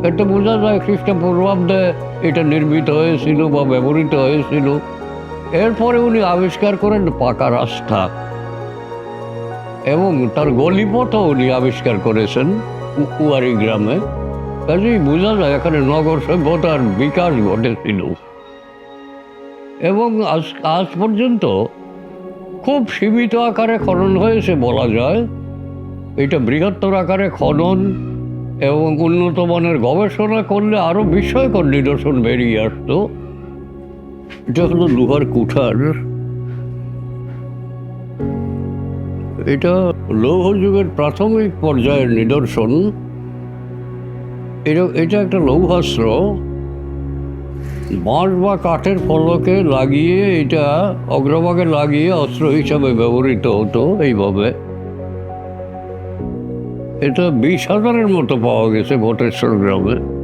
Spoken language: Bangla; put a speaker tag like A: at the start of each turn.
A: এটা বোঝা যায় খ্রিস্টপূর্বাব্দে এটা নির্মিত হয়েছিল বা ব্যবহৃত হয়েছিল। এরপরে উনি আবিষ্কার করেন পাকা রাস্তা এবং তার গলিপথও উনি আবিষ্কার করেছেন কুয়ারি গ্রামে। কাজেই বোঝা যায় এখানে নগর সভ্যতার বিকাশ ঘটেছিল এবং আজ আজ পর্যন্ত খুব সীমিত আকারে খনন হয়েছে বলা যায়। এটা বৃহত্তর আকারে খনন এবং উন্নত মানের গবেষণা করলে আরো বিস্ময়কর নিদর্শন বেরিয়ে আসতো। এটা হলো লোহার কুঠার। এটা লৌহ যুগের প্রাথমিক পর্যায়ের নিদর্শন। এটা একটা লৌহাস্ত্র, বাঁশ বা কাঠের ফলকে লাগিয়ে এটা অগ্রভাগে লাগিয়ে অস্ত্র হিসাবে ব্যবহৃত হতো এইভাবে। এটা 20,000-এর মতো পাওয়া গেছে ভটেশ্বর গ্রামে।